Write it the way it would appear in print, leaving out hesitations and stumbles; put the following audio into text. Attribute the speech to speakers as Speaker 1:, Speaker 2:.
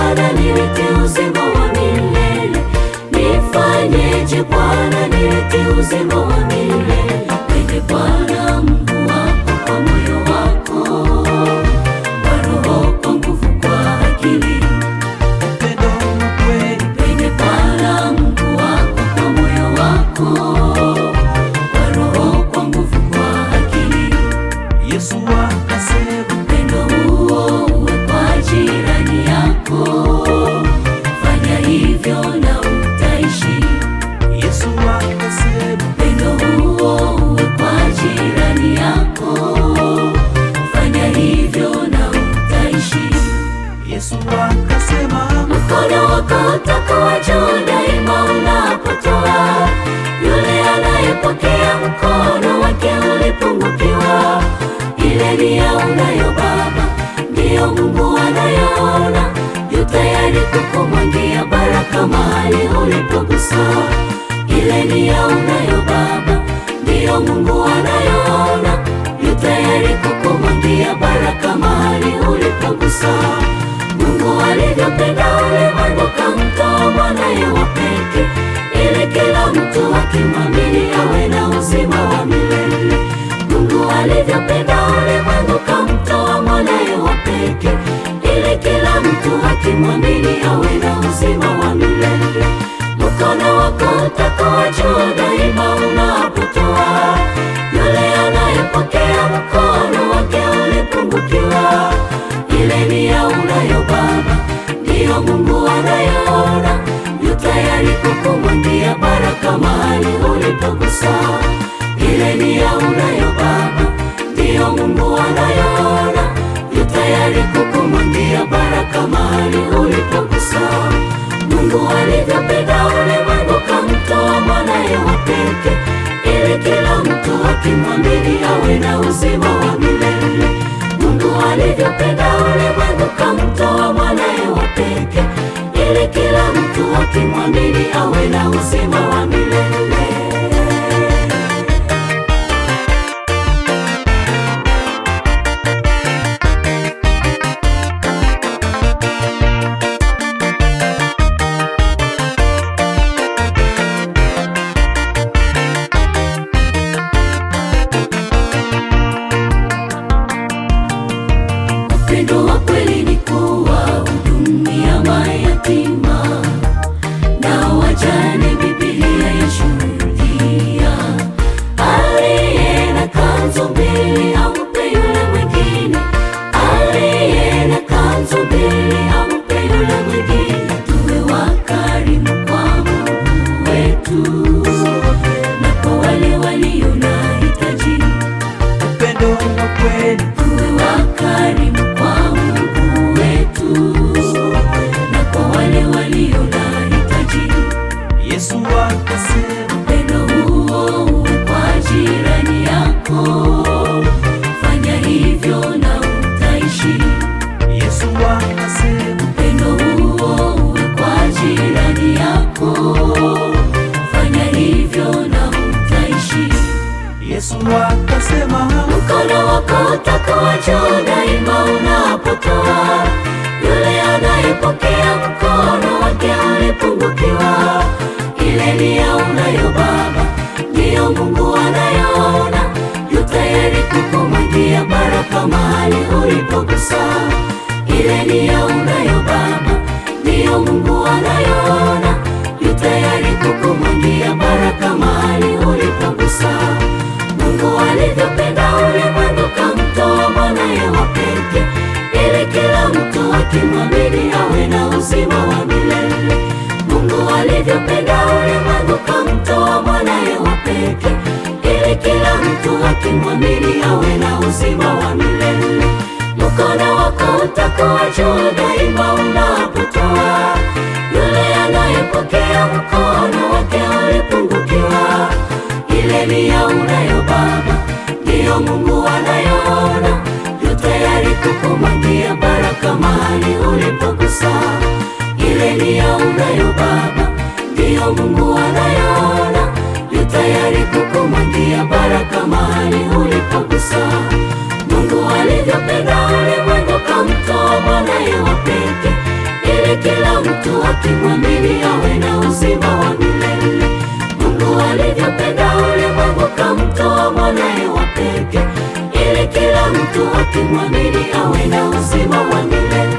Speaker 1: Bwana nilete uzima wa milele? Nifanyeje Bwana nilete uzima wa milele? Mpende Bwana Mungu wako kwa moyo wako, kwa roho, kwa nguvu, kwa akili.
Speaker 2: Upendo wa kweli,
Speaker 1: Mpende Bwana Mungu wako kwa moyo wako, kwa roho, kwa nguvu, kwa akili.
Speaker 2: Yesu akasema,
Speaker 1: Upendo huo uwe kwa jirani yako, fanya hivyo na utaishi.
Speaker 2: Yesu akasema,
Speaker 1: Upendo huo uwe kwa jirani yako, fanya hivyo na utaishi.
Speaker 2: Yesu akasema,
Speaker 1: Mkono wako utakuwa juu daima unapotoa. Yule anayepokea mkono wake ulipungukiwa. Ile nia unayo Baba, ndiyo Mungu anayoona. Yu tayari kukumwagia baraka mahali ulipogusa. Ile nia unayo Baba, ndiyo Mungu anayoona. Yu tayari kukumwagia baraka mahali ulipogusa. Mungu alivyopenda ulimwengu kamtoa mwanaye wa pekee, ili kila mtu akimwamini awe na uzima wa milele. Mungu alivyopenda ulimwengu kamtoa mwanaye wa pekee, ili kila mtu akimwamini awe na uzima wa milele. Mkono wako utakuwa juu daima unapotoa. Yule anayepokea mkono wake ulipungukiwa. Ile nia unayo Baba, ndiyo Mungu anayoona. Yu tayari kukumwagia baraka mahali ulipogusa. Ile nia unayo Baba, ndiyo Mungu anayoona. Yu tayari kukumwagia baraka mahali ulipogusa. Mungu alivyopenda ulimwengu kamtoa mwanaye wa pekee, ili kila mtu akimwamini awe na uzima wa milele. Mungu alivyopenda ulimwengu kamtoa mwanaye wa pekee, ili kila mtu akimwamini awe na uzima wa milele. Upendo wa kweli ni kuwahudumia mayatima na wajane, Biblia yashuhudia. Aliye na kanzu mbili ampe yule mwingine, aliye na kanzu mbili ampe yule mwingine. Tuwe wakarimu kwa Mungu wetu na kwa wale walio na hitaji.
Speaker 2: upendo wa kweli,
Speaker 1: Tuwe wakarimu kwa Mungu wetu na kwa wale walio na hitaji.
Speaker 2: Yesu akasema,
Speaker 1: Upendo huo uwe kwa jirani yako, fanya hivyo na utaishi.
Speaker 2: Yesu akasema,
Speaker 1: Upendo huo uwe kwa jirani yako, fanya hivyo na utaishi.
Speaker 2: Yesu akasema,
Speaker 1: Mkono wako utakuwa juu daima unapotoa. Yule anayepokea mkono wake ulipungukiwa. Ile nia unayo Baba, ndiyo Mungu anayoona. Yu tayari kukumwagia baraka mahali ulipogusa. Ile nia unayo Baba, ndiyo Mungu anayoona. Yu tayari kukumwagia baraka mahali ulipogusa. Mungu alivyopenda ulimwengu kamtoa mwanaye wa pekee, ili kila mtu akimwamini awe na uzima wa milele. Mungu alivyopenda ulimwengu kamtoa mwanaye wa pekee, ili kila mtu akimwamini awe na uzima wa milele. Mkono wako utakuwa juu daima unapotoa. Yule anayepokea mkono wake ulipungukiwa. Ile nia unayo Baba, ndiyo Mungu anayoona. Yu tayari kukumwagia baraka mahali ulipogusa. Ile nia unayo Baba, ndiyo Mungu anayoona. Yu tayari kukumwagia baraka mahali ulipogusa. Mungu alivyopenda ulimwengu kamtoa mwanaye wa pekee, ili mtu akimwamini awe na uzima wa milele. Mungu alivyopenda ulimwengu kamtoa mwanaye wa pekee, ili kila mtu akimwamini awe na uzima wa milele.